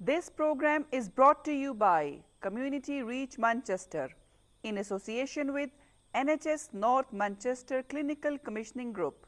This program is brought to you by Community Reach Manchester in association with NHS North Manchester Clinical Commissioning Group.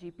GP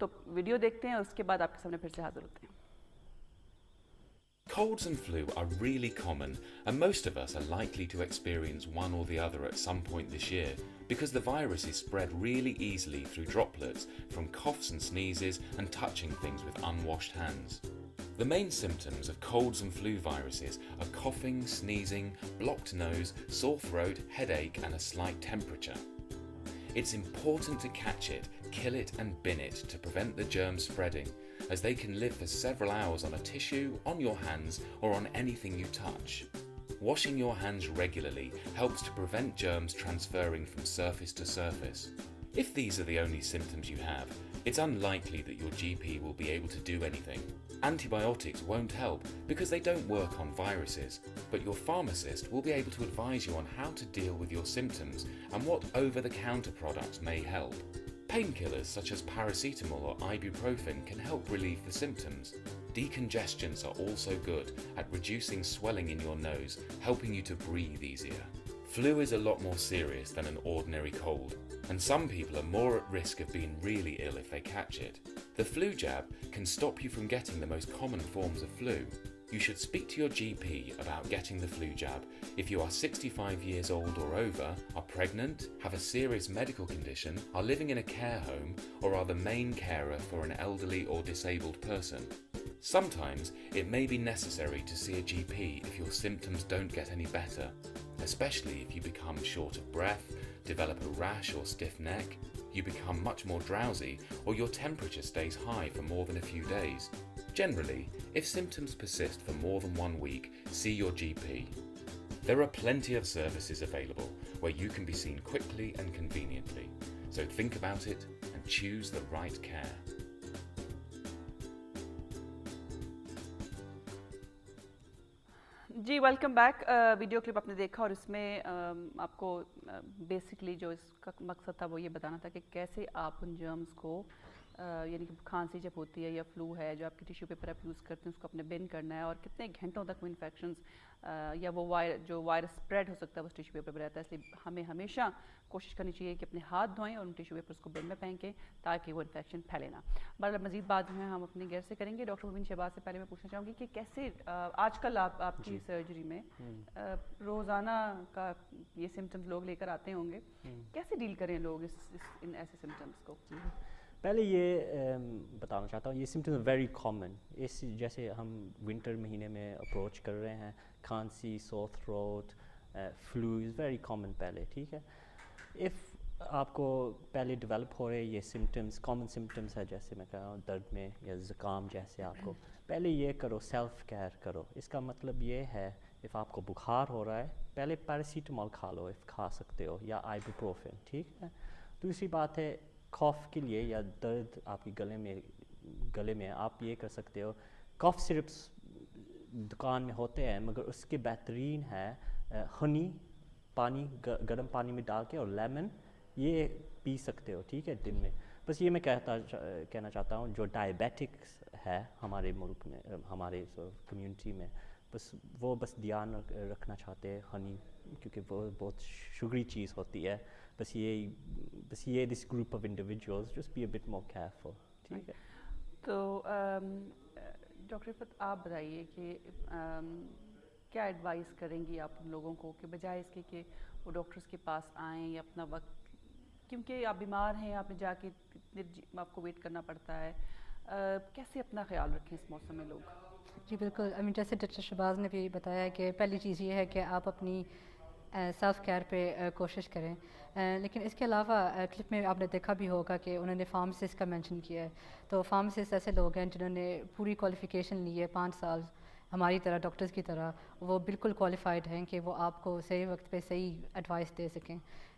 تو video دیکھتے ہیں, اس کے بعد آپ کے سامنے پھر سے حاضر ہوتے ہیں. Colds and flu are really common, and most of us are likely to experience one or the other at some point this year because the virus is spread really easily through droplets from coughs and sneezes and touching things with unwashed hands. The main symptoms of colds and flu viruses are coughing, sneezing, blocked nose, sore throat, headache, and a slight temperature. It's important to catch it, kill it, and bin it to prevent the germs spreading, as they can live for several hours on a tissue, on your hands, or on anything you touch. Washing your hands regularly helps to prevent germs transferring from surface to surface. If these are the only symptoms you have, it's unlikely that your GP will be able to do anything. Antibiotics won't help because they don't work on viruses, but your pharmacist will be able to advise you on how to deal with your symptoms and what over-the-counter products may help. Painkillers such as paracetamol or ibuprofen can help relieve the symptoms. Decongestants are also good at reducing swelling in your nose, helping you to breathe easier. Flu is a lot more serious than an ordinary cold, and some people are more at risk of being really ill if they catch it. The flu jab can stop you from getting the most common forms of flu. You should speak to your GP about getting the flu jab if you are 65 years old or over, are pregnant, have a serious medical condition, are living in a care home, or are the main carer for an elderly or disabled person. Sometimes it may be necessary to see a GP if your symptoms don't get any better, especially if you become short of breath, develop a rash or stiff neck, you become much more drowsy, or your temperature stays high for more than a few days. Generally, if symptoms persist for more than 1 week, see your GP. There are plenty of services available where you can be seen quickly and conveniently, so think about it and choose the right care. جی welcome back. Video clip آپ نے دیکھا اور اس میں آپ کو basically جو اس کا مقصد تھا وہ یہ بتانا تھا کہ کیسے آپ ان جرمز کو یعنی کہ کھانسی جب ہوتی ہے یا فلو ہے جو آپ کے ٹیشو پیپر آپ یوز کرتے ہیں اس کو اپنے بن کرنا ہے, اور کتنے گھنٹوں تک وہ انفیکشنز یا وہ جو وائرس اسپریڈ ہو سکتا ہے اس ٹیشو پیپر پہ رہتا ہے. اس لیے ہمیں ہمیشہ کوشش کرنی چاہیے کہ اپنے ہاتھ دھوئیں اور ان ٹیشو پیپرس کو بن میں پھینکیں تاکہ وہ انفیکشن پھیلے نہ. بہرحال مزید بات جو ہے ہم اپنی غیر سے کریں گے. ڈاکٹر مبین شہباز سے پہلے میں پوچھنا چاہوں گی کہ کیسے آج کل آپ کی سرجری میں روزانہ کا یہ سمٹمز لوگ لے کر آتے ہوں گے, کیسے ڈیل کریں لوگ ان ایسے سمٹمز کو؟ پہلے یہ بتانا چاہتا ہوں یہ سمٹمز ویری کامن. اس جیسے ہم ونٹر مہینے میں اپروچ کر رہے ہیں, کھانسی, سور throat, flow is very common پہلے, ٹھیک ہے. اف آپ کو پہلے ڈیولپ ہو رہے یہ سمٹمز, کامن سمٹمز ہے جیسے میں کہہ رہا ہوں درد میں یا زکام جیسے, آپ کو پہلے یہ کرو, سیلف کیئر کرو. اس کا مطلب یہ ہے اف آپ کو بخار ہو رہا ہے پہلے پیراسیٹامول کھا لو اف کھا سکتے ہو, یا آئیبوپروفن, ٹھیک ہے. دوسری بات ہے کاف کے لیے یا درد آپ کی گلے میں آپ یہ کر سکتے ہو, کاف سرپس دکان میں ہوتے ہیں مگر اس کے بہترین ہے ہنی, پانی گرم پانی میں ڈال کے اور لیمن, یہ پی سکتے ہو, ٹھیک ہے, دن میں. بس یہ میں کہنا چاہتا ہوں جو ڈائبیٹکس ہے ہمارے ملک میں, ہمارے کمیونٹی میں, بس دھیان رکھنا چاہتے ہیں ہنی, کیونکہ وہ بہت شوگری چیز ہوتی ہے. بس یہ this group of individuals just be a bit more careful, ٹھیک ہے. تو ڈاکٹر رفعت آپ بتائیے کہ کیا ایڈوائز کریں گی آپ ان لوگوں کو کہ بجائے اس کے کہ وہ ڈاکٹرس کے پاس آئیں یا اپنا وقت, کیونکہ آپ بیمار ہیں, آپ نے جا کے آپ کو ویٹ کرنا پڑتا ہے, کیسے اپنا خیال رکھیں اس موسم میں لوگ؟ جی بالکل, جیسے ڈاکٹر شہباز نے بھی بتایا کہ پہلی چیز یہ ہے کہ آپ اپنی سیلف کیئر پہ کوشش کریں. لیکن اس کے علاوہ کلپ میں آپ نے دیکھا بھی ہوگا کہ انہوں نے فارماسسٹ کا مینشن کیا ہے. تو فارماسسٹ ایسے لوگ ہیں جنہوں نے پوری کوالیفیکیشن لی ہے 5 سال ہماری طرح, ڈاکٹرز کی طرح. وہ بالکل کوالیفائڈ ہیں کہ وہ آپ کو صحیح وقت پہ صحیح ایڈوائس دے سکیں.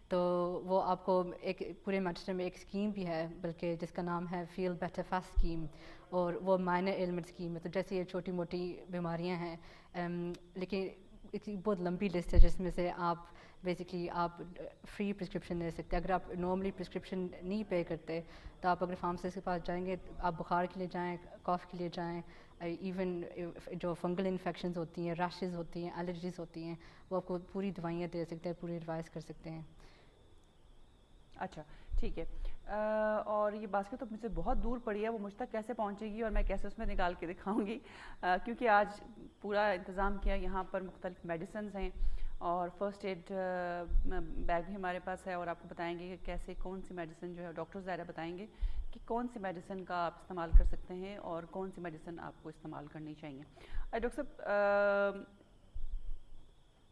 تو وہ آپ کو ایک پورے مانچسٹر میں ایک اسکیم بھی ہے بلکہ جس کا نام ہے فیل بیٹر فاسٹ اسکیم, اور وہ مائنر ایلمنٹ اسکیم ہے. تو جیسے یہ چھوٹی موٹی بیماریاں ہیں, لیکن ایک بہت لمبی لسٹ ہے جس میں سے آپ بیسکلی آپ فری پرسکرپشن لے سکتے ہیں. اگر آپ نارملی پرسکرپشن نہیں پے کرتے تو آپ اگر فارماسسٹ کے پاس جائیں گے, آپ بخار کے لیے جائیں, کاف کے لیے جائیں, ایون جو فنگل انفیکشنز ہوتی ہیں, ریشز ہوتی ہیں, الرجیز ہوتی ہیں, وہ آپ کو پوری دوائیاں دے سکتے ہیں, پوری ایڈوائس کر سکتے ہیں. اچھا ٹھیک ہے. اور یہ باسکٹ تو مجھ سے بہت دور پڑی ہے, وہ مجھ تک کیسے پہنچے گی اور میں کیسے اس میں نکال کے دکھاؤں گی, کیونکہ آج پورا انتظام کیا, یہاں پر مختلف میڈیسنز ہیں اور فرسٹ ایڈ بیگ بھی ہمارے پاس ہے, اور آپ کو بتائیں گے کہ کیسے کون سی میڈیسن جو ہے ڈاکٹر ظاہرہ بتائیں گے کہ کون سی میڈیسن کا آپ استعمال کر سکتے ہیں اور کون سی میڈیسن آپ کو استعمال کرنی چاہیے. ڈاکٹر صاحب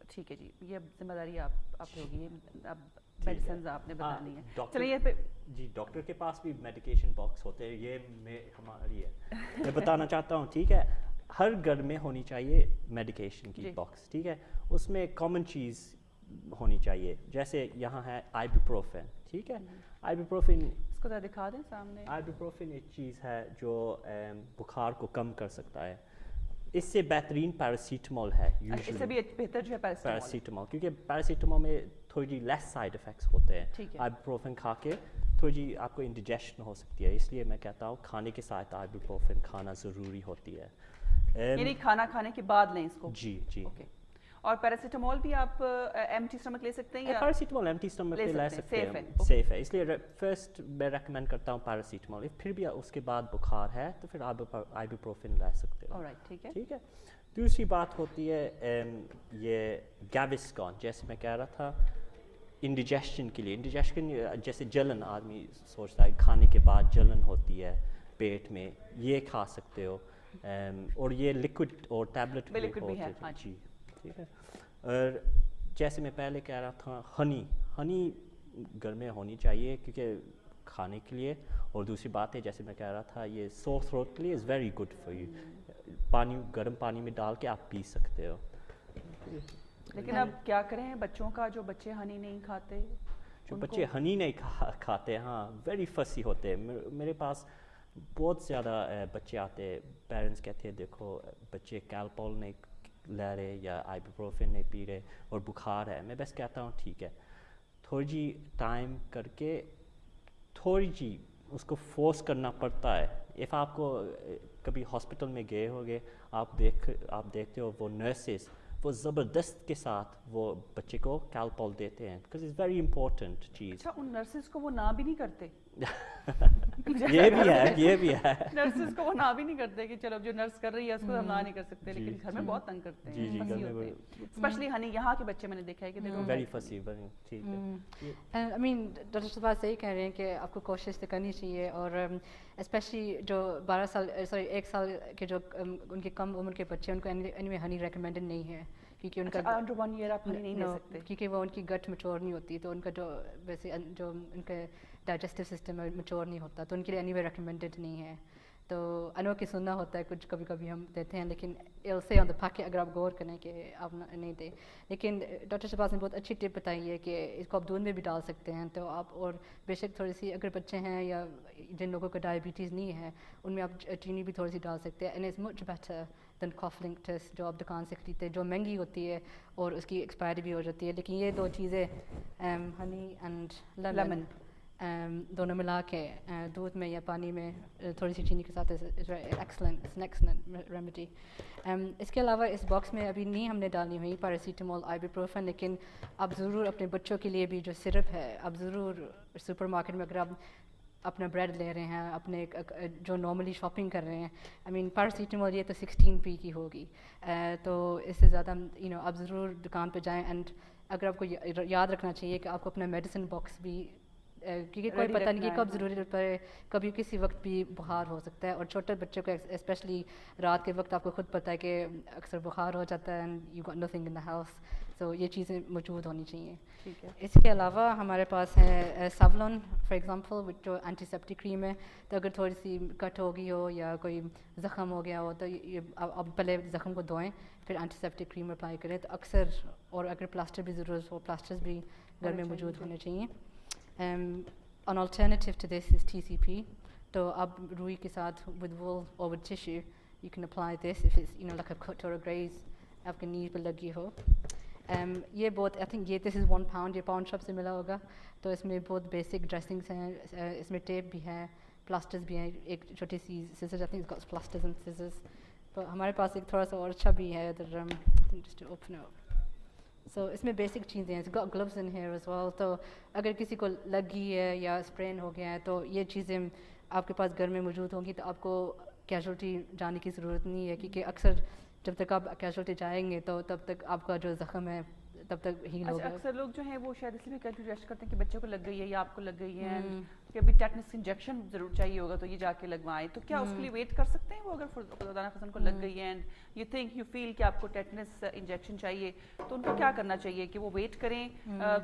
ٹھیک ہے جی, یہ ذمہ داری آپ ہوگی, اب میڈیسنز آپ نے بتانی ہے. چلیے جی ڈاکٹر کے پاس بھی میڈیکیشن باکس ہوتے ہیں, یہ ہماری ہے, میں بتانا چاہتا ہوں, ٹھیک ہے, ہر گھر میں ہونی چاہیے میڈیکیشن کی باکس, ٹھیک ہے, اس میں کامن چیز ہونی چاہیے, جیسے یہاں ہے آئیبوپروفین, ٹھیک ہے, آئیبوپروفین اس کو ذرا دکھا دیں سامنے. آئیبوپروفین ایک چیز ہے جو بخار کو کم کر سکتا ہے, اس سے بہترین پیراسیٹامول ہے, اس سے بھی بہتر جو ہے پیراسیٹامول, کیونکہ پیراسیٹامول میں تھوڑی جی لیس سائڈ افیکٹس ہوتے ہیں, آئیبوپروفین کھا کے تھوڑی جی آپ کو انڈیجیشن ہو سکتی ہے, اس لیے میں کہتا ہوں کھانے کے ساتھ آئیبوپروفین کھانا ضروری ہوتی ہے, یعنی کھانا کھانے کے بعد لیں اس کو. جی جی. اور پیراسیٹامول بھی آپ ایمٹی اسٹمک لے سکتے ہیں, پیراسیٹامول ایمٹی اسٹمک پہ لے سکتے ہیں, سیف ہے, اس لیے فرسٹ میں ریکمینڈ کرتا ہوں پیراسیٹامول, پھر بھی اس کے بعد بخار ہے تو پھر آئیبوپروفین لے سکتے ہو. ٹھیک ہے. دوسری بات ہوتی ہے یہ گیوسکون, جیسے میں کہہ رہا تھا انڈیجیشن کے لیے, انڈیجیشن جیسے جلن, آدمی سوچتا ہے کھانے کے بعد جلن ہوتی ہے پیٹ میں, یہ کھا سکتے ہو, اور یہ لکوڈ اور ٹیبلٹ بھی ہے. جی ٹھیک ہے. اور جیسے میں پہلے کہہ رہا تھا ہنی گھر میں ہونی چاہیے کیونکہ کھانے کے لیے, اور دوسری بات ہے جیسے میں کہہ رہا تھا یہ سور تھروٹ کے لیے is very good for you, گرم پانی میں ڈال کے آپ پی سکتے ہو. لیکن اب کیا کریں بچوں کا, جو بچے ہنی نہیں کھاتے, جو بچے ہنی نہیں کھاتے, ہاں ویری فسی ہوتے ہیں. میرے پاس بہت زیادہ بچے آتے ہیں, پیرنٹس کہتے ہیں دیکھو بچے کیلپول نہیں لے رہے یا آئیبوپروفین نہیں پی رہے اور بخار ہے. میں بس کہتا ہوں ٹھیک ہے, تھوڑی جی ٹائم کر کے تھوڑی جی اس کو فورس کرنا پڑتا ہے. اف آپ کو کبھی ہاسپٹل میں گئے ہوگے, آپ دیکھتے ہو وہ نرسز وہ زبردست کے ساتھ وہ بچے کو کیلپول دیتے ہیں, بیکاز اٹس ویری امپورٹنٹ چیز. اچھا, ان نرسز کو وہ نہ بھی نہیں کرتے؟ یہ بھی ہے نرسز کو وہ نہ بھی نہیں کرتے کہ چلو جو نرس کر رہی ہے اس کو ہم نہ نہیں کر سکتے, لیکن گھر میں بہت تنگ کرتے ہیں, پھنسی ہوتے ہیں, اسپیشلی ہنی. یہاں کے بچے میں نے دیکھا ہے کہ دیکھو ویری فسی. ٹھیک ہے. آئی مین ڈاکٹر صاحب صحیح کہہ رہے ہیں کہ آپ کو کوشش تو کرنی چاہیے, اور اسپیشلی جو 1 سال کے جو ان کے کم عمر کے بچے, ان کو اینی ہنی ریکمینڈڈ نہیں ہے, کیونکہ ان کا انڈر 1 ایئر آپ ہنی نہیں لے سکتے, کیونکہ وہ ان کی گٹ میچور نہیں ہوتی, تو ان کا جو ویسے جو ان کا ڈائجسٹو سسٹم ہے میچور نہیں ہوتا, تو ان کے لیے اینی وے ریکمینڈڈ نہیں ہے. تو انو کہ سننا ہوتا ہے کچھ, کبھی کبھی ہم دیتے ہیں, لیکن سے آن دا پیکٹ اگر آپ غور کریں کہ آپ نہیں دیں. لیکن ڈاکٹر شہباز نے بہت اچھی ٹپ بتائی ہے کہ اس کو آپ دودھ میں بھی ڈال سکتے ہیں, تو آپ, اور بے شک تھوڑی سی اگر بچے ہیں یا جن لوگوں کو ڈائبٹیز نہیں ہے ان میں آپ چینی بھی تھوڑی سی ڈال سکتے ہیں. And is much better than کاف لنک ٹیسٹ جو آپ دکان سے خریدتے ہیں, جو مہنگی ہوتی ہے اور اس کی ایکسپائری بھی ہو جاتی ہے. لیکن یہ 2 چیزیں ہنی اینڈ لیمن دونوں ملا کے دودھ میں یا پانی میں تھوڑی سی چینی کے ساتھ ایکسلنٹ ریمیڈی. اس کے علاوہ اس باکس میں ابھی نہیں ہم نے ڈالنی ہوئی پیراسیٹامول, آئیبوپروفین, لیکن آپ ضرور اپنے بچوں کے لیے بھی جو سرپ ہے آپ ضرور سپر مارکیٹ میں, اگر آپ اپنا بریڈ لے رہے ہیں, اپنے جو نارملی شاپنگ کر رہے ہیں, آئی مین پیراسیٹامول یہ تو 16p کی ہوگی, تو اس سے زیادہ آپ ضرور دکان پہ جائیں. اینڈ اگر آپ کو یاد رکھنا چاہیے کہ آپ کو اپنا میڈیسن باکس بھی, کیونکہ کوئی پتہ نہیں کہ کب ضرورت پڑے, کبھی کسی وقت بھی بخار ہو سکتا ہے, اور چھوٹے بچوں کو اسپیشلی رات کے وقت آپ کو خود پتہ ہے کہ اکثر بخار ہو جاتا ہے, and you got nothing in the house, so یہ چیزیں موجود ہونی چاہیے. ٹھیک ہے. اس کے علاوہ ہمارے پاس ہے سیولون فار ایگزامپل, جو اینٹی سیپٹک کریم ہے, تو اگر تھوڑی سی کٹ ہو گئی ہو یا کوئی زخم ہو گیا ہو تو اب پہلے زخم کو دھوئیں, پھر اینٹی سیپٹک کریم اپلائی کریں, تو اکثر, اور اگر پلاسٹر بھی ضرورت ہو, پلاسٹرز بھی گھر میں موجود ہونے چاہیے. An alternative to this is TCP. تو اب روئی کے ساتھ with wool or with tissue you can apply this if it's like a cut or a graze آپ کے نیز پہ لگی ہو. یہ بہت I think یہ this is £1, یہ پاؤنڈ شاپ سے ملا ہوگا, تو اس میں بہت بیسک ڈریسنگس ہیں, اس میں ٹیپ بھی ہے, پلاسٹرز بھی ہیں, ایک چھوٹی سی scissors, I think it's got plasters and scissors. تو ہمارے پاس ایک تھوڑا سا اور اچھا بھی ہے ادھر, just to open up. سو اس میں بیسک چیزیں ہیں, gloves in here as well. تو اگر کسی کو لگ گئی ہے یا اسپرین ہو گیا ہے تو یہ چیزیں آپ کے پاس گھر میں موجود ہوں گی, تو آپ کو کیجولٹی جانے کی ضرورت نہیں ہے, کیونکہ اکثر جب تک آپ کیجولٹی جائیں گے تو تب تک آپ کا جو زخم ہے تب تک ہیل ہوگا. اکثر لوگ جو ہیں وہ شاید اس لیے بھی کنسیڈر کرتے ہیں کہ بچوں کو لگ گئی ہے یا آپ کو لگ گئی ہے, کہ ابھی ٹیٹنس انجیکشن ضرور چاہیے ہوگا تو یہ جا کے لگوائیں. تو کیا اس کے لیے ویٹ کر سکتے ہیں وہ, اگر خدا نخواستہ کو لگ گئی ہے and you think you feel کہ آپ کو ٹیٹنس انجیکشن چاہیے, تو ان کو کیا کرنا چاہیے کہ وہ ویٹ کریں؟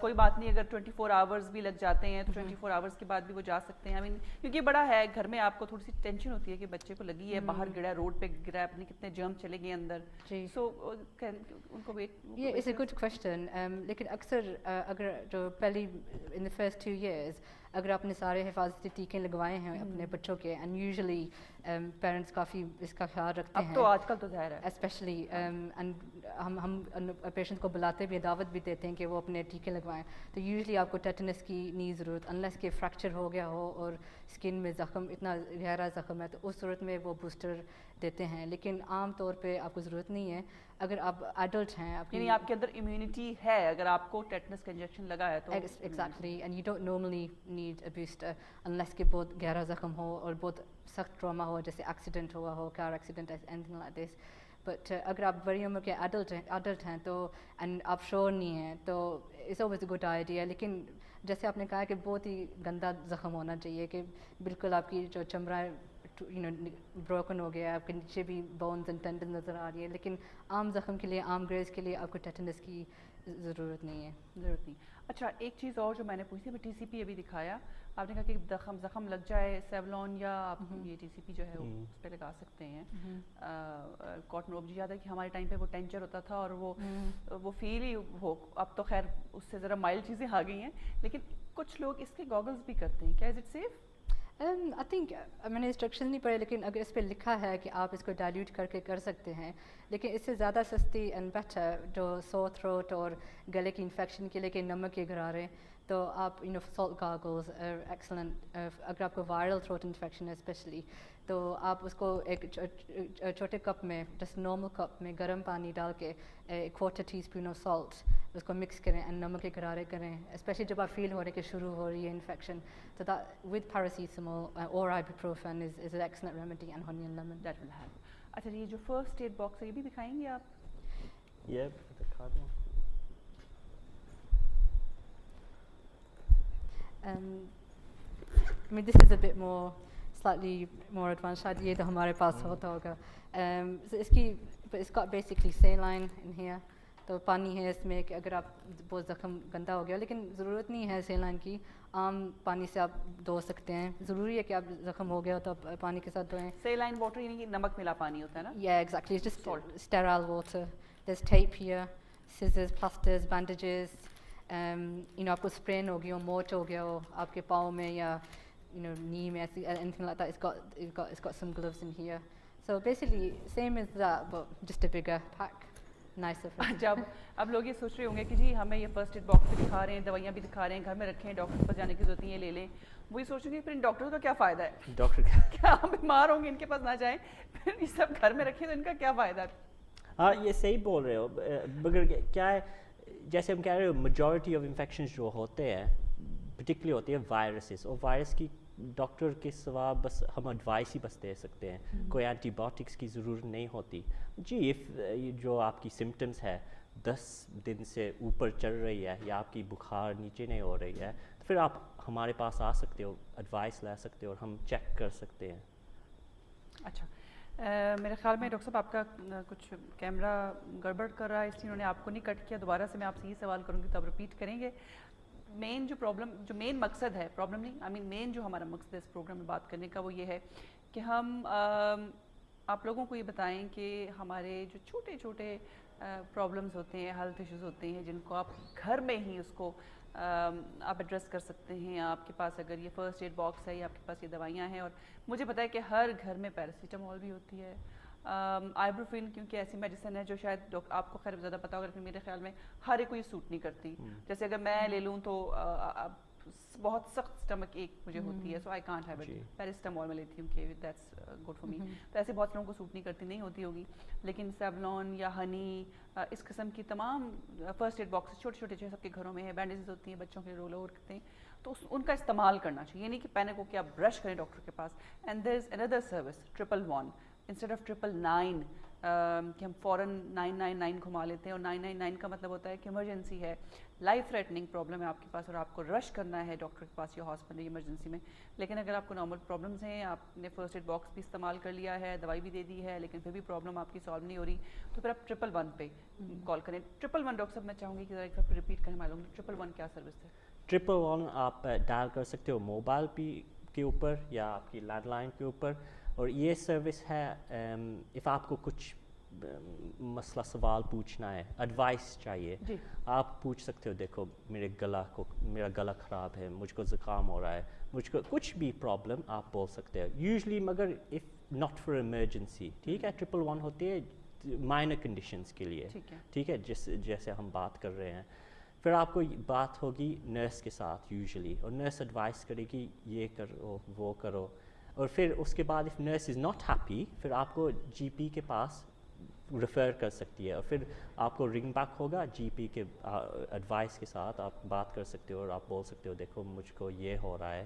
کوئی بات نہیں, اگر 24 آورس بھی لگ جاتے ہیں تو 24 آورس کے بعد بھی وہ جا سکتے ہیں. کیونکہ بڑا ہے گھر میں, آپ کو تھوڑی سی ٹینشن ہوتی ہے کہ بچے کو لگی ہے, باہر گرا, روڈ پہ گرا, اپنے کتنے جرم چلے گئے اندر. سو ان کو ویٹ, یہ از اے گڈ کوشچن. لیکن اکثر اگر جو پہلی ان دا فرسٹ 2 years اگر آپ نے سارے حفاظتی ٹیکے لگوائے ہیں اپنے بچوں کے, اینڈ یوزلی پیرنٹس کافی اس کا خیال رکھتے ہیں, اب تو آج کل تو ظاہر ہے اسپیشلی ہم پیشنٹ کو بلاتے بھی, دعوت بھی دیتے ہیں کہ وہ اپنے ٹیکے لگوائیں. تو یوزلی آپ کو ٹیٹنس کی نہیں ضرورت, انلیس کہ فریکچر ہو گیا ہو اور اسکن میں زخم اتنا گہرا زخم ہے, تو اس صورت میں وہ بوسٹر دیتے ہیں. لیکن عام طور پہ آپ کو ضرورت نہیں ہے. اگر آپ ایڈلٹ ہیں, یعنی آپ کے اندر امیونٹی ہے, اگر آپ کو ٹیٹنس کا انجیکشن لگا ہے تو exactly, and you don't normally need a booster unless کہ بہت گہرا زخم ہو اور بہت سخت ٹراما ہو, جیسے ایکسیڈنٹ ہوا ہو, car accident, anything like this. But اگر آپ بڑی عمر کے ایڈلٹ ہیں تو اینڈ آپ شور نہیں ہیں تو it's always a good idea. لیکن جیسے آپ نے کہا کہ بہت ہی گندا زخم ہونا چاہیے, کہ بالکل آپ کی جو چمڑا بروکن ہو گیا, آپ کے نیچے بھی بونز اینڈ ٹینڈن نظر آ رہی ہے. لیکن عام زخم کے لیے, عام گریز کے لیے آپ کو ٹیٹنس کی ضرورت نہیں ہے. ضرورت نہیں. اچھا, ایک چیز اور جو میں نے پوچھی تھی, ٹی سی پی ابھی دکھایا آپ نے کہا کہ زخم لگ جائے, سیولون یا آپ یہ ٹی سی پی جو ہے اس پہ لگا سکتے ہیں. کاٹن مجھے یاد ہے کہ ہمارے ٹائم پہ وہ ٹینچر ہوتا تھا اور وہ فیل ہی ہو, اب تو خیر اس سے ذرا مائلڈ چیزیں آ گئی ہیں, لیکن کچھ لوگ اس کے گوگلز بھی کرتے ہیں. کیا is it safe? I think میں نے انسٹرکشن نہیں پڑھے, لیکن اگر اس پہ لکھا ہے کہ آپ اس کو ڈائلیوٹ کر کے کر سکتے ہیں, لیکن اس سے زیادہ سستی اینڈ بیٹر جو سور تھروٹ اور گلے کی انفیکشن کے لیے کہ نمک کے غرارے, تو آپ سالٹ گاگلز ایکسلنٹ. اگر آپ کو وائرل تھروٹ انفیکشن ہے اسپیشلی, تو آپ اس کو ایک چھوٹے کپ میں, جسٹ نارمل کپ میں گرم پانی ڈال کے 1/4 teaspoon آف سالٹ اس کو مکس کریں اینڈ نمک کے غرارے کریں, اسپیشلی جب آپ فیل ہو رہے کہ شروع ہو رہی ہے انفیکشن, تو ود پیراسیٹامول اور ibuprofen is an excellent remedy and honey and lemon, that will help. اچھا, یہ جو فرسٹ ایڈ باکس ہے یہ بھی دکھائیں گے آپ؟ یہ دکھا دیں. I mean, this is a bit more, slightly more advanced. شاید یہ تو ہمارے پاس ہوتا ہوگا. اس کی it's got basically saline in here. تو پانی ہے اس میں کہ اگر آپ بہت زخم گندا ہو گیا, لیکن ضرورت نہیں ہے سیلائن کی, عام پانی سے آپ دھو سکتے ہیں. ضروری ہے کہ آپ زخم ہو گیا تو آپ پانی کے ساتھ دھوئیں. سیلائن واٹر یعنی نمک ملا پانی ہوتا ہے نا؟ Yeah, exactly. It's just sterile water. There's tape here, scissors, plasters, bandages. آپ کو اسپرین ہو گیا ہو, موچ ہو گیا ہو آپ کے پاؤں میں یا knee میں, anything like that, it's got some gloves in here. So basically same as that, but just a bigger pack. Nicer. جب اب لوگ یہ سوچ رہے ہوں گے کہ جی ہمیں یہ فرسٹ ایڈ باکس بھی دکھا رہے ہیں, دوائیاں بھی دکھا رہے ہیں, گھر میں رکھیں, ڈاکٹر پر جانے کی ضرورت نہیں ہے, لے لیں. وہی سوچیں گے پھر ان ڈاکٹروں کا کیا فائدہ ہے, ڈاکٹر کیا ہم بیمار ہوں گے ان کے پاس نہ جائیں, پھر یہ سب گھر میں رکھیں تو ان کا کیا فائدہ؟ ہاں یہ صحیح بول رہے ہو, مگر کیا ہے جیسے ہم کہہ رہے ہو میجورٹی آف انفیکشنز جو ہوتے ہیں پرٹیکولرلی ہوتی ہے وائرسز, اور وائرس کی ڈاکٹر کے سوا بس ہم ایڈوائس ہی بس دے سکتے ہیں, کوئی اینٹی بایوٹکس کی ضرورت نہیں ہوتی. جی جو آپ کی سمٹمس ہے 10 دن سے اوپر چل رہی ہے یا آپ کی بخار نیچے نہیں ہو رہی ہے, تو پھر آپ ہمارے پاس آ سکتے ہو, ایڈوائس لے سکتے ہو اور ہم چیک کر سکتے ہیں. اچھا, میرے خیال میں ڈاکٹر صاحب آپ کا کچھ کیمرہ گڑبڑ کر رہا ہے, اس لیے انہوں نے آپ کو نہیں کٹ کیا. دوبارہ سے میں آپ سے یہ سوال کروں گی تو آپ رپیٹ کریں گے. مین جو پرابلم, جو مین مقصد ہے, پرابلم نہیں, آئی مین مین جو ہمارا مقصد ہے اس پروگرام میں بات کرنے کا, وہ یہ ہے کہ ہم آپ لوگوں کو یہ بتائیں کہ ہمارے جو چھوٹے چھوٹے پرابلمز ہوتے ہیں, ہیلتھ ایشوز ہوتے ہیں, جن کو آپ گھر میں ہی اس کو آپ ایڈریس کر سکتے ہیں. آپ کے پاس اگر یہ فرسٹ ایڈ باکس ہے یا آپ کے پاس یہ دوائیاں ہیں, اور مجھے پتہ ہے کہ ہر گھر میں پیراسیٹامول بھی ہوتی ہے, آئبروفین کیونکہ ایسی میڈیسن ہے جو شاید آپ کو خیر زیادہ پتہ ہوگا, لیکن میرے خیال میں ہر ایک کو یہ سوٹ نہیں کرتی. جیسے اگر میں لے لوں تو بہت سخت اسٹمک ایک مجھے ہوتی ہے, سو آئی کانٹ ہیو اٹ. جی. پیراسٹامول میں لیتی ہوں کہ دیٹس گڈ فار می. تو ایسے بہت لوگوں کو سوٹ نہیں کرتی, نہیں ہوتی ہوگی, لیکن سیولون یا ہنی, اس قسم کی تمام فرسٹ ایڈ باکس چھوٹے چھوٹے جو سب کے گھروں میں ہیں, بینڈیجز ہوتی ہیں بچوں کے رول اوور کرتے ہیں, تو ان کا استعمال کرنا چاہیے. یہ نہیں کہ پینک ہو کے آپ برش کریں ڈاکٹر کے پاس. اینڈ دیر از اندر سروس 111 انسٹیڈ آف 999 کہ ہم فوراً 999 گھما لیتے ہیں, اور 999 کا مطلب ہوتا ہے کہ ایمرجنسی ہے, لائف تھریٹننگ پرابلم ہے آپ کے پاس اور آپ کو رش کرنا ہے ڈاکٹر کے پاس یا ہاسپٹل ایمرجنسی میں. لیکن اگر آپ کو نارمل پرابلمس ہیں, آپ نے فرسٹ ایڈ باکس بھی استعمال کر لیا ہے, دوائی بھی دے دی ہے, لیکن پھر بھی پرابلم آپ کی سالو نہیں ہو رہی, تو پھر آپ 111 پہ کال کریں. 111 ڈاکٹر صاحب میں چاہوں گی کہ ذرا ایک بار ریپیٹ کریں معلوم. 111 کیا سروس ہے؟ 111 آپ ڈائل کر سکتے ہو موبائل کے اوپر یا آپ کی لینڈ لائن کے اوپر, اور یہ سروس ہے اف آپ کو کچھ مسئلہ سوال پوچھنا ہے, ایڈوائس چاہیے, آپ پوچھ سکتے ہو. دیکھو میرا گلا خراب ہے, مجھ کو زکام ہو رہا ہے, مجھ کو کچھ بھی پرابلم آپ بول سکتے ہو یوزلی, مگر اف ناٹ فار ایمرجنسی. ٹھیک ہے, 111 ہوتی ہے مائنر کنڈیشنز کے لیے. ٹھیک ہے, جیسے ہم بات کر رہے ہیں. پھر آپ کو بات ہوگی نرس کے ساتھ یوزلی, اور نرس ایڈوائس کرے گی یہ کرو وہ کرو, اور پھر اس کے بعد if nurse is not happy پھر آپ کو جی پی کے پاس ریفر کر سکتی ہے, اور پھر آپ کو رنگ بیک ہوگا جی پی کے ایڈوائس کے ساتھ آپ بات کر سکتے ہو, اور آپ بول سکتے ہو دیکھو مجھ کو یہ ہو رہا ہے.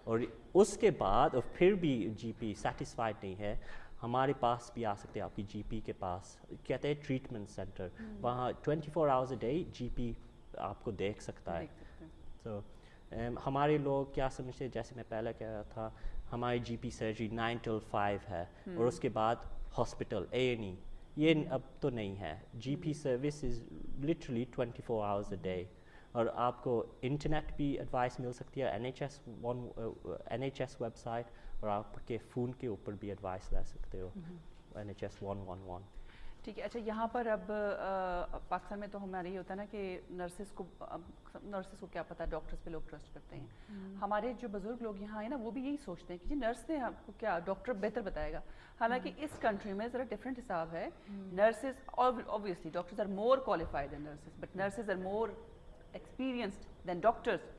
اور اس کے بعد اور پھر بھی جی پی سیٹسفائڈ نہیں ہے, ہمارے پاس بھی آ سکتے ہیں, آپ کی جی پی کے پاس کہتے ہیں ٹریٹمنٹ سینٹر, وہاں 24 آورز اے ڈے جی پی آپ کو دیکھ سکتا ہے. تو ہمارے لوگ کیا سمجھتے ہیں, جیسے میں پہلے کہہ رہا تھا, ہماری جی پی سرجری 9 till 5 ہے, اور اس کے بعد ہاسپٹل A&E, یہ اب تو نہیں ہے. G P service is literally 24 hours a day, اور آپ کو انٹرنیٹ بھی ایڈوائس مل سکتی ہے, NHS ویب سائٹ, اور آپ کے فون کے اوپر بھی ایڈوائس لے سکتے ہو, NHS 111. ٹھیک ہے. اچھا, یہاں پر اب پاکستان میں تو ہمارا یہ ہوتا ہے نا کہ نرسز کو کیا پتہ, ڈاکٹرز پہ لوگ ٹرسٹ کرتے ہیں. ہمارے جو بزرگ لوگ یہاں ہیں نا, وہ بھی یہی سوچتے ہیں کہ جی نرس نے آپ کو کیا, ڈاکٹر بہتر بتائے گا. حالانکہ اس کنٹری میں ذرا ڈفرینٹ حساب ہے. Nurses obviously doctors are more qualified than nurses, but nurses are more experienced than doctors.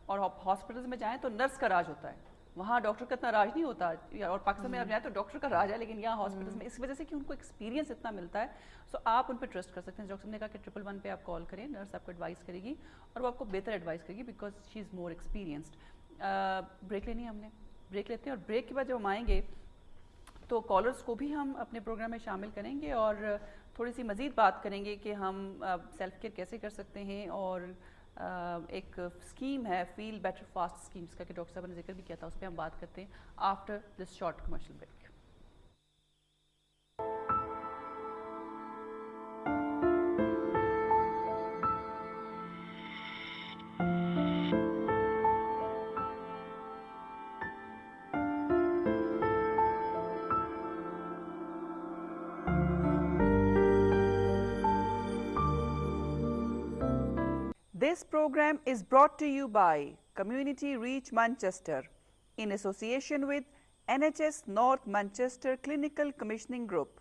اور آپ ہاسپٹلز میں جائیں تو نرس کا راج ہوتا ہے, وہاں ڈاکٹر کا اتنا راج نہیں ہوتا. اور پاکستان میں آپ جائیں تو ڈاکٹر کا راج ہے, لیکن یہاں ہاسپٹلز میں اس وجہ سے کہ ان کو ایکسپیرینس اتنا ملتا ہے, سو آپ ان پہ ٹرسٹ کر سکتے ہیں. ڈاکٹر نے کہا کہ 111 پہ آپ کال کریں, نرس آپ کو ایڈوائس کرے گی, اور وہ آپ کو بہتر ایڈوائس کرے گی because she is more experienced. Break لینی ہے ہم نے, بریک لیتے ہیں, اور بریک کے بعد جب ہم آئیں گے تو کالرز کو بھی ہم اپنے پروگرام میں شامل کریں گے, اور تھوڑی سی مزید بات کریں گے کہ ہم سیلف کیئر کیسے کر سکتے ہیں. اور ایک اسکیم ہے فیل بیٹر فاسٹ اسکیم, جس کا کہ ڈاکٹر صاحب نے ذکر بھی کیا تھا, اس پہ ہم بات کرتے ہیں after this short commercial break. This program is brought to you by Community Reach Manchester in association with NHS North Manchester Clinical Commissioning Group.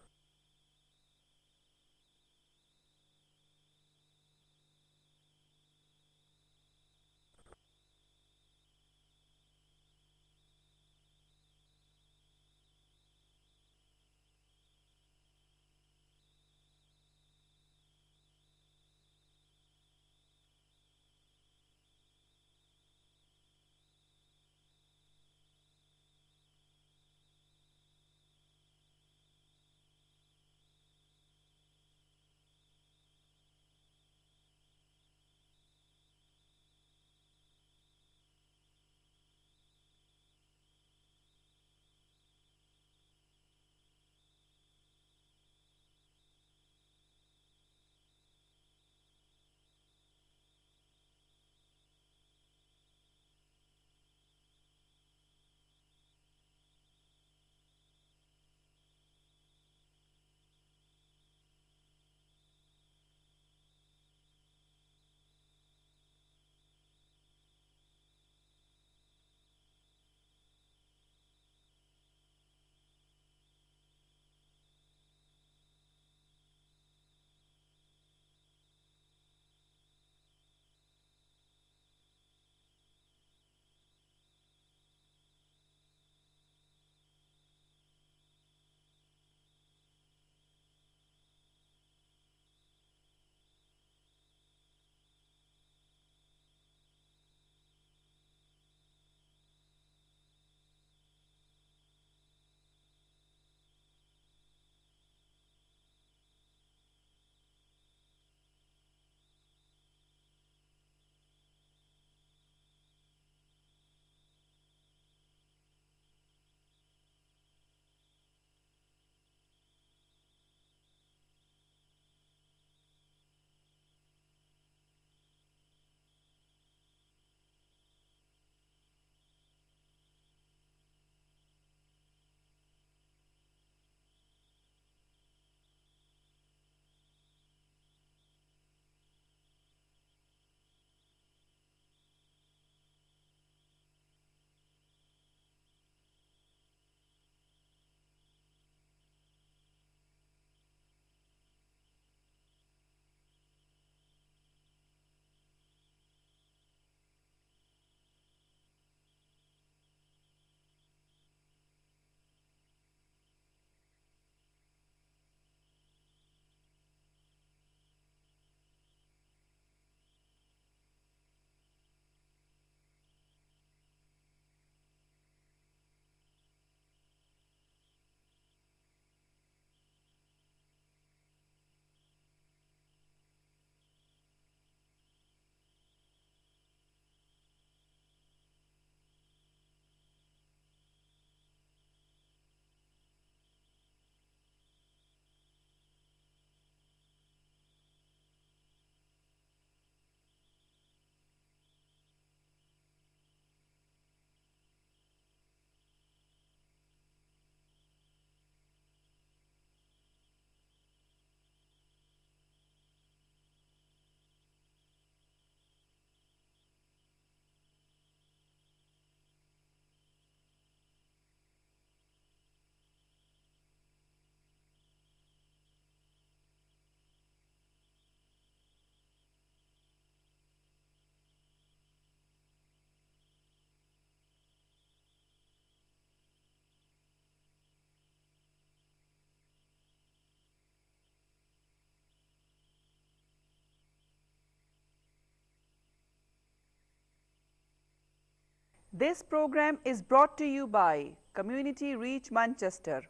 This program is brought to you by Community Reach Manchester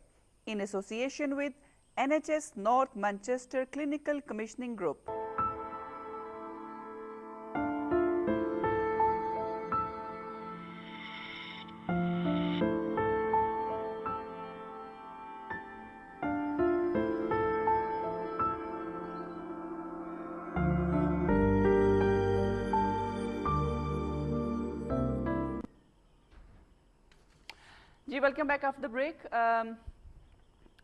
in association with NHS North Manchester Clinical Commissioning Group. جی welcome back after the break.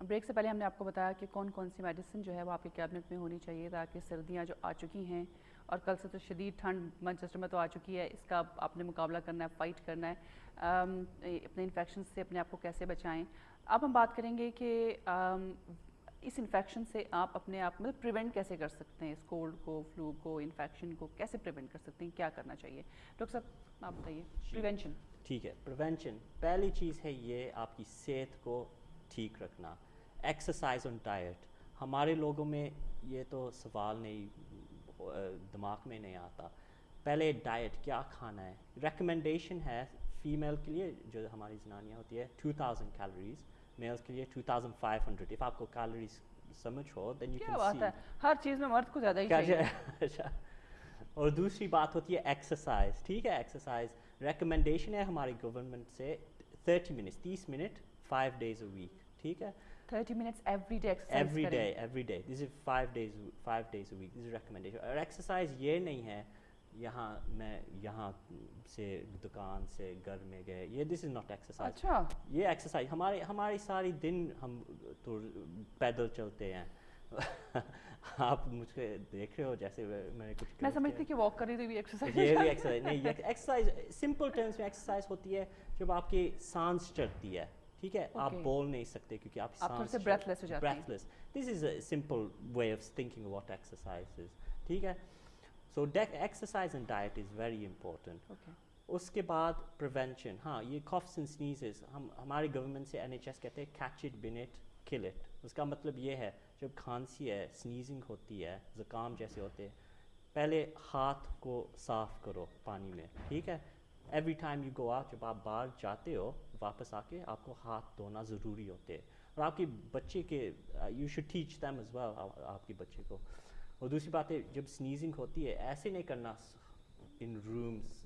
Break سے پہلے ہم نے آپ کو بتایا کہ کون کون سی میڈیسن جو ہے وہ آپ کے کیبنٹ میں ہونی چاہیے تاکہ سردیاں جو آ چکی ہیں اور کل سے تو شدید ٹھنڈ مانچسٹر میں تو آ چکی ہے, اس کا آپ نے مقابلہ کرنا ہے, فائٹ کرنا ہے, اپنے انفیکشن سے اپنے آپ کو کیسے بچائیں. اب ہم بات کریں گے کہ اس انفیکشن سے آپ اپنے آپ مطلب پریونٹ کیسے کر سکتے ہیں, اس کولڈ کو, فلو کو, انفیکشن کو کیسے پریونٹ کر سکتے ہیں, کیا کرنا چاہیے. ڈاکٹر صاحب آپ بتائیے پریونشن. ٹھیک ہے, پریونشن پہلی چیز ہے یہ آپ کی صحت کو ٹھیک رکھنا. ایکسرسائز اور ڈائٹ, ہمارے لوگوں میں یہ تو سوال نہیں, دماغ میں نہیں آتا. پہلے ڈائٹ کیا کھانا ہے. ریکمنڈیشن ہے فیمیل کے لیے جو ہماری زنانیاں ہوتی ہے 2000 کیلوریز, میلز کے لیے 2500. اف آپ کو کیلوریز سمجھ ہو دین یو کیا بات ہے, ہر چیز میں مرد کو زیادہ ہی چاہیے. اور دوسری بات ہوتی ہے ایکسرسائز. ٹھیک ہے, ایکسرسائز ریکمنڈیشن ہے ہماری گورنمنٹ سے 30 minutes 30 minute 5 days a week. ٹھیک ہے, 30 minutes every day exercise every day. This is 5 days a week. This is recommendation. اور ایکسرسائز یہ نہیں ہے یہاں سے دکان سے گھر میں گئے, یہ دس از ناٹ ایکسرسائز. اچھا, یہ ایکسرسائز ہماری ساری دن ہم تو پیدل چلتے ہیں. آپ مجھ کو دیکھ رہے ہو جیسے میں نے کچھ, میں سمجھتی کہ واک کر رہی تھی ایکسرسائز. یہ بھی ایکسرسائز نہیں. ایکسرسائز سمپل ٹرمس میں ایکسرسائز ہوتی ہے جب آپ کی سانس چڑھتی ہے. ٹھیک ہے, آپ بول نہیں سکتے کیونکہ آپ سانس بریتھ لیس ہو جاتے ہیں. Breathless. This is a simple way of thinking about exercise. ٹھیک ہے, so exercise and diet is very important. اس کے بعد پریونشن. ہاں, یہ کافس اینڈ سنیزز ہماری گورنمنٹ سے NHS کہتے ہیں کیچ اٹ بن اٹ کل اٹ. اس کا مطلب یہ ہے جب کھانسی ہے, سنیزنگ ہوتی ہے, زکام جیسے ہوتے ہیں, پہلے ہاتھ کو صاف کرو پانی میں. ٹھیک ہے, every time you go out, جب آپ باہر جاتے ہو واپس آ کے آپ کو ہاتھ دھونا ضروری ہوتے ہیں. اور آپ کے بچے کے you should teach them as well, آپ کے بچے کو. اور دوسری بات ہے جب سنیزنگ ہوتی ہے ایسے نہیں کرنا ان رومز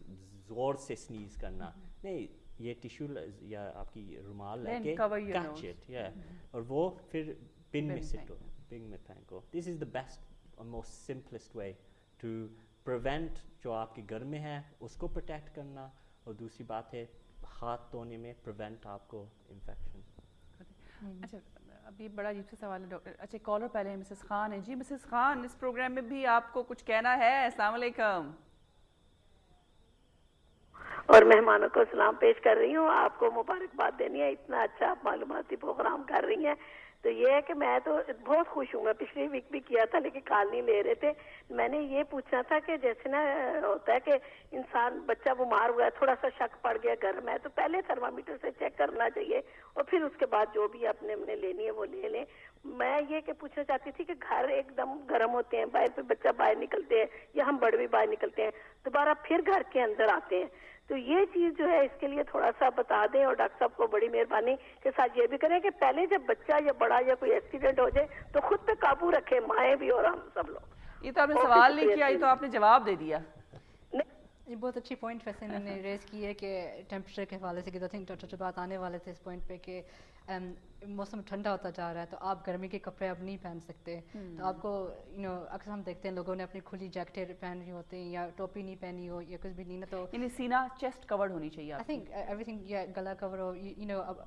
زور سے سنیز کرنا نہیں, یہ ٹیشو یا آپ کی رومال لے کے کیچ اٹ, اور وہ پھر بن میں سٹو, بن میں پھینکو. دس از دا بیسٹ اور most simplest way to prevent جو آپ کے گھر میں ہے اس کو پروٹیکٹ کرنا. اور دوسری بات ہے ہاتھ دھونے میں پریونٹ آپ کو انفیکشن. اچھا, ابھی بڑا عجیب سے سوال ہے ڈاکٹر. اچھا, کالر پہلے مسز خان ہے. جی مسز خان, اس پروگرام میں بھی آپ کو کچھ کہنا ہے. السلام علیکم. اور مہمانوں کو سلام پیش کر رہی ہوں. آپ کو مبارکباد دینی ہے, اتنا اچھا آپ معلوماتی پروگرام کر رہی ہیں. تو یہ ہے کہ میں تو بہت خوش ہوں. میں پچھلی ویک بھی کیا تھا لیکن کال نہیں لے رہے تھے. میں نے یہ پوچھنا تھا کہ جیسے نا ہوتا ہے کہ انسان بچہ بیمار ہوا ہے, تھوڑا سا شک پڑ گیا گھر میں, تو پہلے تھرمامیٹر سے چیک کرنا چاہیے اور پھر اس کے بعد جو بھی اپنے ہم نے لینی ہے وہ لے لیں. میں یہ کہ پوچھنا چاہتی تھی کہ گھر ایک دم گرم ہوتے ہیں, باہر پہ بچہ باہر نکلتے ہیں یا ہم بڑے بھی باہر نکلتے ہیں, دوبارہ پھر گھر کے اندر آتے ہیں. تو یہ چیز جو ہے اس کے لیے تھوڑا سا بتا دیں. اور ڈاکٹر صاحب کو بڑی مہربانی کے ساتھ یہ بھی کریں کہ پہلے جب بچہ یا بڑا یا کوئی ایکسیڈنٹ ہو جائے تو خود پہ قابو رکھیں, مائیں بھی اور ہم سب لوگ. یہ تو آپ نے سوال نہیں کیا, یہ تو آپ نے جواب دے دیا. یہ بہت اچھی پوائنٹ ویسے انہوں نے ریز کی ہے کہ ٹیمپریچر کے حوالے سے, کہ آئی تھنک ڈاکٹر جب بات آنے والے تھے اس پوائنٹ پہ کہ موسم ٹھنڈا ہوتا جا رہا ہے تو آپ گرمی کے کپڑے اب نہیں پہن سکتے. تو آپ کو اکثر ہم دیکھتے ہیں لوگوں نے اپنی کھلی جیکٹیں پہن رہی ہوتے ہیں یا ٹوپی نہیں پہنی ہو یا کچھ بھی نہیں نا, تو یعنی سینہ چیسٹ کورڈ ہونی چاہیے. آئی تھنک ایوری تھنگ, یا گلا کور ہو, اب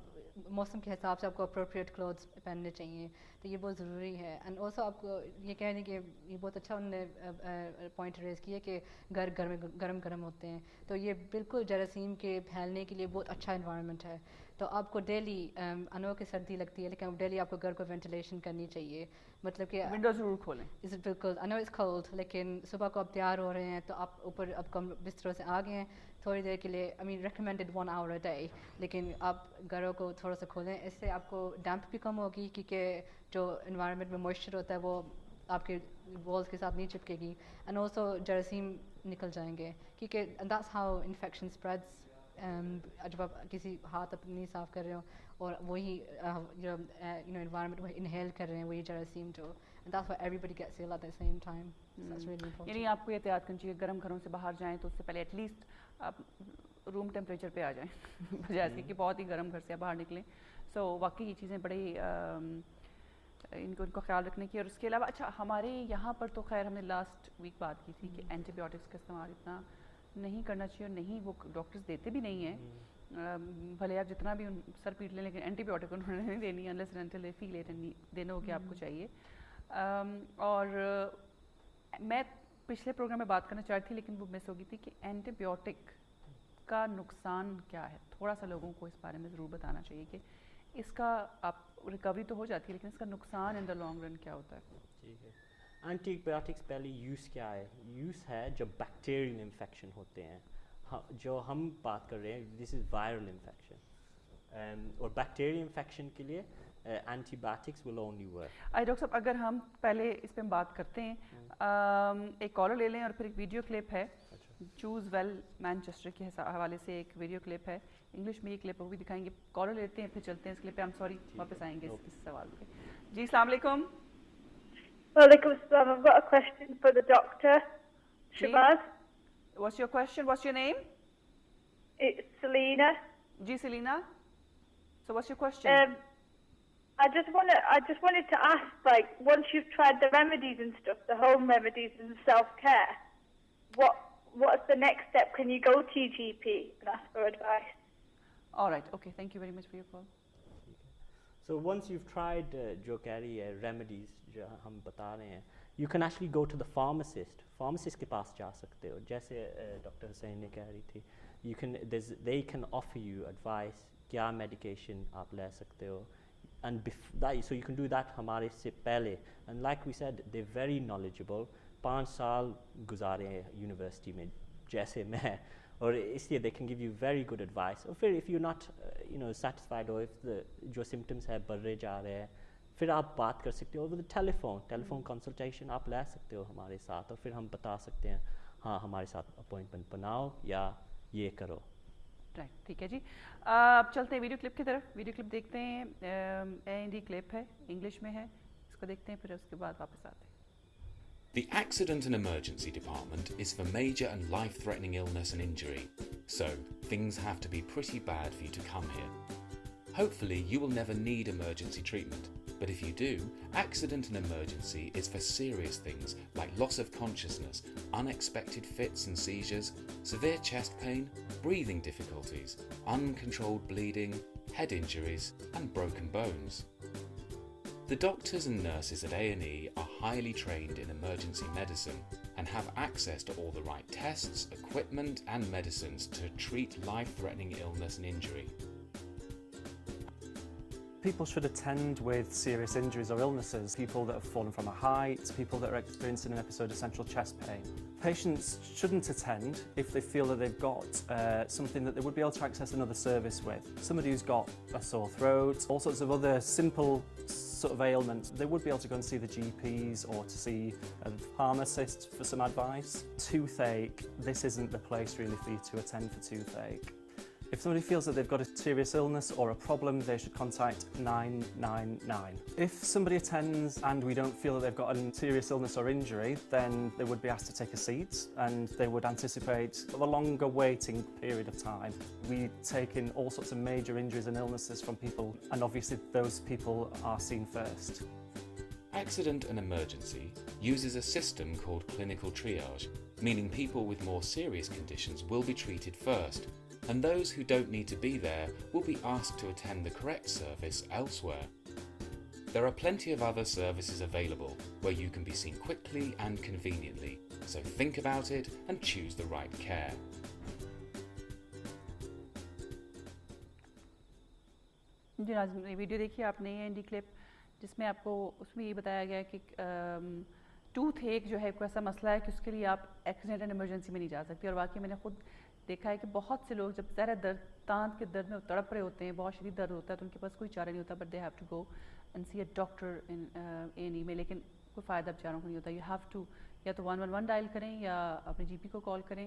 موسم کے حساب سے آپ کو اپروپریٹ کلوتھس پہننے چاہیے. تو یہ بہت ضروری ہے. اینڈ آلسو آپ کو یہ کہہ دیں کہ یہ بہت اچھا انہوں نے پوائنٹ ریز کیا کہ گھر گرم ہوتے ہیں, تو یہ بالکل جراثیم کے پھیلنے کے لیے بہت اچھا انوائرمنٹ ہے. تو آپ کو ڈیلی انو کی سردی لگتی ہے لیکن ڈیلی آپ کو گھر کو وینٹیلیشن کرنی چاہیے. مطلب کہ ونڈو ضرور کھولیں. بالکل, انو از کولڈ, لیکن صبح کو آپ تیار ہو رہے ہیں تو آپ اوپر اب کم بستروں سے آ گئے ہیں تھوڑی دیر کے لیے, آئی مین ریکمینڈیڈ 1 hour a day, لیکن آپ گھروں کو تھوڑا سا کھولیں. اس سے آپ کو ڈیمپ بھی کم ہوگی کیونکہ جو انوائرمنٹ میں موئسچر ہوتا ہے وہ آپ کے والز کے ساتھ نہیں چپکے گی. اینڈ آلسو جراثیم نکل جائیں گے کیونکہ دیٹس ہاؤ انفیکشن اسپریڈس. جب آپ کسی ہاتھ اپنی صاف کر رہے ہو اور وہی جو انوائرمنٹ وہ انہیل کر رہے ہیں وہی جراثیم جو that's why everybody gets ill at the same time. So that's really important. یعنی آپ کو یہ احتیاط کرنی چاہیے گرم گھروں سے باہر جائیں تو اس سے پہلے ایٹ لیسٹ آپ روم ٹیمپریچر پہ آ جائیں بجائے اس کے کہ بہت ہی گرم گھر سے باہر نکلیں. سو واقعی یہ چیزیں بڑی ان کو خیال رکھنے کی. اور اس کے علاوہ اچھا ہمارے یہاں پر تو خیر ہم نے لاسٹ ویک بات کی تھی کہ اینٹی بایوٹکس کا استعمال اتنا نہیں کرنا چاہیے اور نہیں وہ ڈاکٹرز دیتے بھی نہیں ہیں. بھلے آپ جتنا بھی سر پیٹ لیں لیکن اینٹی بایوٹک انہوں نے نہیں دینی unless and until they feel it and they know کہ آپ کو چاہیے. اور میں پچھلے پروگرام میں بات کرنا چاہتی تھی لیکن وہ مس ہو گئی تھی کہ اینٹی بایوٹک کا نقصان کیا ہے. تھوڑا سا لوگوں کو اس بارے میں ضرور بتانا چاہیے کہ اس کا آپ ریکوری تو ہو جاتی ہے لیکن اس کا نقصان ان دا لانگ رن کیا ہوتا ہے. ٹھیک ہے. اینٹی بایوٹکس پہلے یوز کیا ہے؟ یوز ہے جب بیکٹیریل انفیکشن ہوتے ہیں. جو ہم بات کر رہے ہیں دس از وائرل انفیکشن اور بیکٹیریل انفیکشن کے لیے antibiotics will only work. Doctor صاحب اگر ہم پہلے اس پہ بات کرتے ہیں ایک کالر لے لیں اور پھر ایک ویڈیو کلپ ہے چوز ویل مانچسٹر کے حوالے سے ایک ویڈیو کلپ ہے انگلش میں یہ کلپ وہ بھی دکھائیں گے. کالر لیتے ہیں پھر چلتے ہیں اس کلپ پہ. سوری واپس آئیں گے اس سوال پہ. جی السلام علیکم. Walaikum assalam. I've got a question for the doctor. Shabazz. What's your question? What's your name? It's Selena. Ji Selena. So what's your question? I just wanted to ask, like, once you've tried the remedies and stuff, the home remedies and self-care, what's the next step? Can you go to your GP and ask for advice? All right. Okay. Thank you very much for your call. So once you've tried جو کہہ رہی ہے remedies جو ہم بتا رہے ہیں you can actually go to the pharmacist کے پاس جا سکتے ہو. جیسے ڈاکٹر حسین نے کہہ رہی تھی they can offer you advice کیا میڈیکیشن آپ لے سکتے ہو and so you can do that ہمارے سے پہلے. and like we said they're very knowledgeable. 5 سال گزارے ہیں یونیورسٹی میں جیسے میں اور اس لیے they can give you very good advice. اور پھر if you're not satisfied or if جو symptoms ہے بڑھے جا رہے ہیں پھر آپ بات کر سکتے ہو. ٹیلیفون کنسلٹیشن آپ لے سکتے ہو ہمارے ساتھ اور پھر ہم بتا سکتے ہیں ہاں ہمارے ساتھ اپوائنٹمنٹ بناؤ یا یہ کرو. رائٹ. ٹھیک ہے جی. اب چلتے ہیں ویڈیو کلپ کی طرف. ویڈیو کلپ دیکھتے ہیں. این ڈی کلپ ہے انگلش میں ہے اس کو دیکھتے ہیں پھر اس کے بعد واپس آتے ہیں. The Accident and Emergency Department is for major and life-threatening illness and injury, so things have to be pretty bad for you to come here. Hopefully you will never need emergency treatment, but if you do, accident and emergency is for serious things like loss of consciousness, unexpected fits and seizures, severe chest pain, breathing difficulties, uncontrolled bleeding, head injuries and broken bones. The doctors and nurses at A&E are highly trained in emergency medicine and have access to all the right tests, equipment and medicines to treat life-threatening illness and injury. People should attend with serious injuries or illnesses, people that have fallen from a height, people that are experiencing an episode of central chest pain. Patients shouldn't attend if they feel that they've got something that they would be able to access another service with. Somebody who's got a sore throat, all sorts of other simple sort of ailments, they would be able to go and see the GPs or to see a pharmacist for some advice. Toothache, this isn't the place really for you to attend for toothache. If somebody feels that they've got a serious illness or a problem, they should contact 999. If somebody attends and we don't feel that they've got a serious illness or injury, then they would be asked to take a seat and they would anticipate a longer waiting period of time. We take in all sorts of major injuries and illnesses from people, and obviously those people are seen first. Accident and Emergency uses a system called clinical triage, meaning people with more serious conditions will be treated first, and those who don't need to be there will be asked to attend the correct service elsewhere. There are plenty of other services available where you can be seen quickly and conveniently, so think about it and choose the right care. جی ناظرین video دیکھیے آپ نے N D clip جس میں آپ کو اس میں یہ بتایا گیا کہ ٹوتھ ایک جو ہے کوئی ایسا مسئلہ ہے کہ اس کے لیے آپ ایکسیڈنٹ اینڈ ایمرجنسی میں نہیں جا سکتے. اور واقعی میں نے خود دیکھا ہے کہ بہت سے لوگ جب ذرا دانت کے درد میں تڑپ رہے ہوتے ہیں بہت شدید درد ہوتا ہے تو ان کے پاس کوئی چارہ نہیں ہوتا but they have to go and see a doctor in میں. لیکن کوئی فائدہ بیچاروں کو نہیں ہوتا. یو ہیو ٹو یا تو 111 ڈائل کریں یا اپنے جی پی کو کال کریں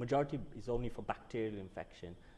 majority is only for bacterial infection.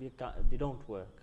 They don't work.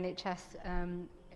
NHS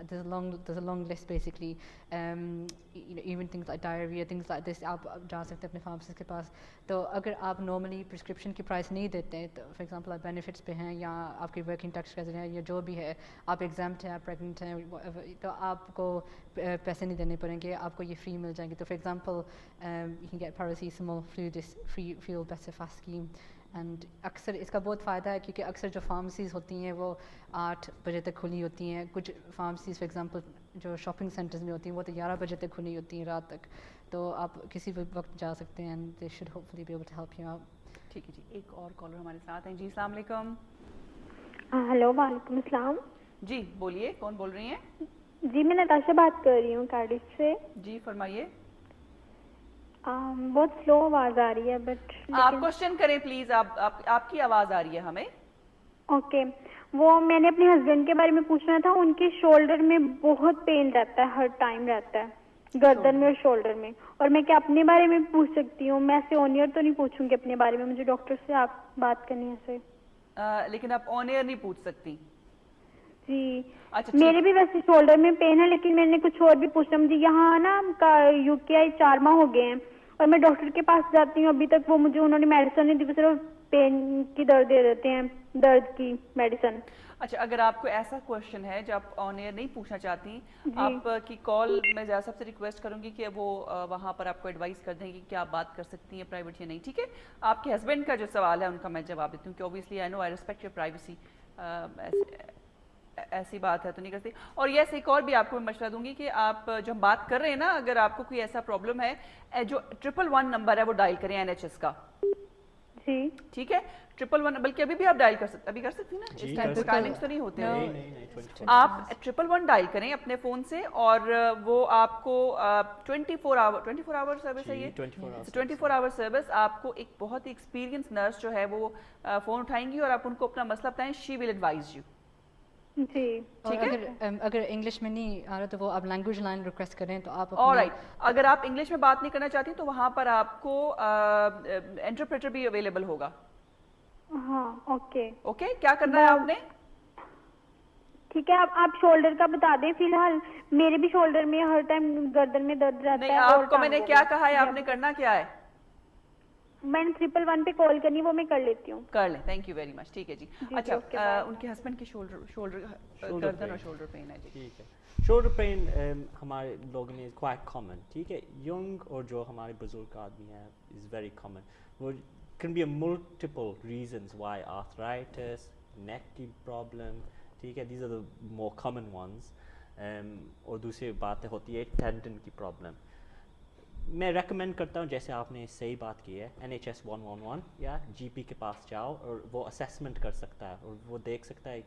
there's a long list basically. Even things like diarrhea, things like this, آپ جا سکتے ہیں اپنے فارماسسٹ کے پاس. تو اگر آپ نارملی پرسکرپشن کی پرائس نہیں دیتے تو فار ایگزامپل آپ بینیفٹس پہ ہیں یا آپ کی ورکنگ ٹیکس کا ذریعہ یا جو بھی ہے, آپ ایگزامپٹ ہیں, آپ پریگننٹ ہیں, تو آپ کو پیسے نہیں دینے پڑیں گے, آپ کو یہ فری مل جائیں گے. تو for example you can get paracetamol feel better fast اسکیم. اینڈ اکثر اس کا بہت فائدہ ہے کیونکہ اکثر جو فارمیسیز ہوتی ہیں وہ 8 بجے تک کھلی ہوتی ہیں. کچھ فارمیسیز فار ایگزامپل جو شاپنگ سینٹرز میں ہوتی ہیں وہ تو 11 بجے تک کھلی ہوتی ہیں رات تک. تو آپ کسی بھی وقت جا سکتے ہیں and they should hopefully be able to help you out. ٹھیک ہے جی, ایک اور کالر ہمارے ساتھ ہیں. جی السلام علیکم. ہلو وعلیکم السلام. جی بولیے, کون بول رہی ہیں؟ جی میں نتاشا بات کر رہی ہوں کارڈف سے. جی فرمائیے. بہت سلو آواز آ رہی ہے بٹ آپ کوشچن کریں پلیز. آپ کی آواز آ رہی ہے ہمیں. اوکے, وہ میں نے اپنے ہسبینڈ کے بارے میں پوچھنا تھا. ان کے شولڈر میں بہت پین رہتا ہے, ہر ٹائم رہتا ہے گردن میں اور شولڈر میں. اور میں کیا اپنے بارے میں پوچھ سکتی ہوں؟ میں سے آن ایئر تو نہیں پوچھوں گی اپنے بارے میں, مجھے ڈاکٹر سے آپ بات کرنی ہے سے. لیکن آپ آن ایئر نہیں پوچھ سکتی. جی میرے بھی ویسے شولڈر میں پین ہے, لیکن میں نے کچھ اور بھی پوچھا. مجھے یہاں نا یو کے آئی 4 ماہ ہو گئے ہیں اور میں ڈاکٹر کے پاس جاتی ہوں, ابھی تک وہ مجھے انہوں نے میڈیسن نہیں دی, صرف پین کی درد دے دیتے ہیں, درد کی میڈیسن. اچھا, اگر آپ کو ایسا کوشچن ہے جو آپ آن ایئر نہیں پوچھنا چاہتی, آپ کی کال میں سب سے ریکویسٹ کروں گی کہ وہ وہاں پر آپ کو ایڈوائز کر دیں گی کہ آپ بات کر سکتی ہیں پرائیویٹ یا نہیں. ٹھیک ہے, آپ کے ہسبینڈ کا جو سوال ہے ان کا میں جواب دیتی ہوں کہ obviously I know I respect your privacy, ایسی بات ہے تو نہیں کرتی. اور یس ایک اور بھی آپ کو میں مشورہ دوں گی کہ آپ جو ہم بات کر رہے ہیں نا, اگر آپ کو کوئی ایسا پرابلم ہے, جو 111 نمبر ہے وہ ڈائل کریں NHS کا. جی ٹھیک ہے, 111 بلکہ ابھی بھی آپ ڈائل کر سکتے, ابھی کر سکتی نا, اس ٹائم پہ ٹائمنگز تو نہیں ہوتے ہیں. آپ 111 ڈائل کریں اپنے فون سے اور وہ آپ کو 24 آور سروس ہے, یہ 24 آور سروس. آپ کو ایک بہت ہی ایکسپیرینس نرس جو ہے وہ فون اٹھائیں گی اور آپ ان کو اپنا مسئلہ بتائیں. شی ول ایڈوائز یو. جی اگر انگلش میں نہیں آ رہا تو وہ آپ لینگویج لائن ریکویسٹ کریں تو آپ. آلرائٹ, اگر آپ انگلش میں بات نہیں کرنا چاہتی تو وہاں پر آپ کو انٹرپریٹر بھی اویلیبل ہوگا. ہاں اوکے اوکے, کیا کرنا ہے آپ نے؟ ٹھیک ہے, آپ شولڈر کا بتا دیں. فی الحال میرے بھی شولڈر میں ہر ٹائم گردن میں درد رہتا ہے. نہیں, آپ کو میں نے کیا کہا ہے, آپ نے کرنا کیا ہے؟ میں نے 111 پہ کال کرنی, وہ میں کر لیتی ہوں. کر لیں, تھینک یو ویری مچ. ٹھیک ہے جی. اچھا, ان کے ہسبینڈ کی شولڈر گردن اور شولڈر پین ہے. جی ٹھیک ہے, شولڈر پین ہمارے لوگوں میں کوائٹ کامن. ٹھیک ہے, ینگ اور جو ہمارے بزرگ آدمی ہیں از ویری کامن. وہ can be a multiple reasons why arthritis, neck کی problem. ٹھیک ہے, these are the more common ones. اور دوسری بات ہوتی ہے ٹینڈن کی پرابلم. میں ریکمینڈ کرتا ہوں, جیسے آپ نے صحیح بات کی ہے, NHS 111 یا GP کے پاس جاؤ اور وہ اسیسمنٹ کر سکتا ہے اور وہ دیکھ سکتا ہے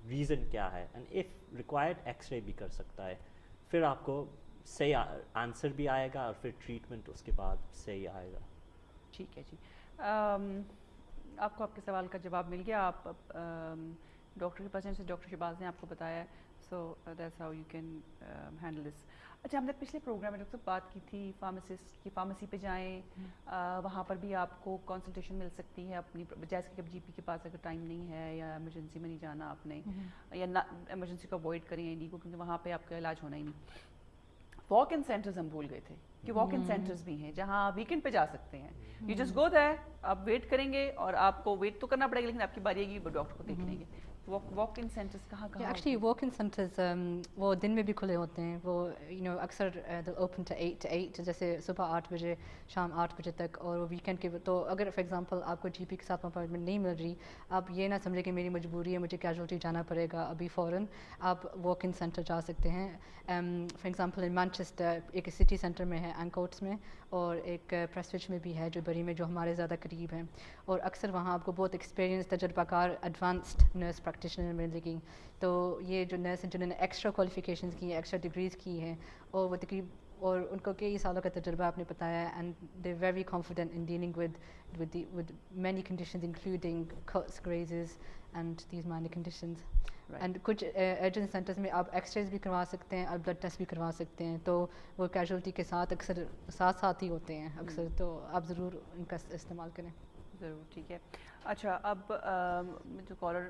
ریزن کیا ہے, and if required X ray بھی کر سکتا ہے. پھر آپ کو صحیح آنسر بھی آئے گا اور پھر ٹریٹمنٹ اس کے بعد صحیح آئے گا. ٹھیک ہے جی, آپ کو آپ کے سوال کا جواب مل گیا. آپ ڈاکٹر کے پاس جیسے ڈاکٹر شہباز نے آپ کو بتایا ہے, so that's how you can handle this. اچھا, ہم نے پچھلے پروگرام میں ڈاکٹر صاحب بات کی تھی فارماسسٹ کی, فارمیسی پہ جائیں, وہاں پر بھی آپ کو کنسلٹیشن مل سکتی ہے اپنی, جیسے کہ GP کے پاس اگر ٹائم نہیں ہے یا ایمرجنسی میں نہیں جانا آپ نے, یا ایمرجنسی کو اوائڈ کریں ND کو, کیونکہ وہاں پہ آپ کا علاج ہونا ہی نہیں. واک ان سینٹرز ہم بھول گئے تھے کہ واک ان سینٹرز بھی ہیں جہاں آپ ویکینڈ پہ جا سکتے ہیں. یو جسٹ گو دیر, آپ ویٹ کریں گے اور آپ کو ویٹ تو کرنا پڑے گا لیکن آپ کی باری آئے گی, ڈاکٹر کو دیکھ لیں گے. واک ان سینٹرز کہاں کہاں؟ ایکچولی واک ان سینٹرز وہ دن میں بھی کھلے ہوتے ہیں. وہ اکثر اوپن ٹو 8 to 8, جیسے صبح 8 بجے شام 8 بجے تک, اور وہ ویکینڈ کے. تو اگر فار ایگزامپل آپ کو GP کے ساتھ اپائنٹمنٹ نہیں مل رہی, آپ یہ نہ سمجھیں کہ میری مجبوری ہے, مجھے کیجوالٹی جانا پڑے گا ابھی فوراً. آپ واک ان سینٹر جا سکتے ہیں. فار ایگزامپل ان مانچسٹر ایک سٹی سینٹر میں ہے, اینکوٹس میں, اور ایک پریسوچ میں بھی ہے جو بری میں, جو ہمارے زیادہ قریب ہیں. اور اکثر وہاں آپ کو بہت ایکسپیرینس تجربہ کار ایڈوانسڈ نرس پریکٹیشنر ملے گی. تو یہ جو نرس ہیں جنہوں نے ایکسٹرا کوالیفیکیشنز کی ہیں, ایکسٹرا ڈگریز کی ہیں, اور وہ اور ان کو کئی سالوں کا تجربہ آپ نے بتایا ہے, and they very confident in dealing with many conditions including cuts, grazes and these many conditions. And کچھ ارجنٹ سینٹرز میں آپ ایکس رےز بھی کروا سکتے ہیں اور بلڈ ٹیسٹ بھی کروا سکتے ہیں. تو وہ کیجوالٹی کے ساتھ اکثر ساتھ ہی ہوتے ہیں اکثر, تو آپ ضرور ان کا استعمال کریں. ضرور. ٹھیک ہے. اچھا, اب جو collar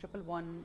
111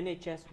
NHS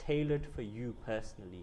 tailored for you personally,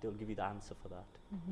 they will give you the answer for that.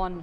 1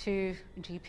2 GP,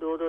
2-2,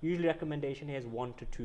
Usually recommendation is 1 to 2,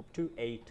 up to 8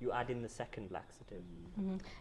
you add in the second laxative.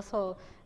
Also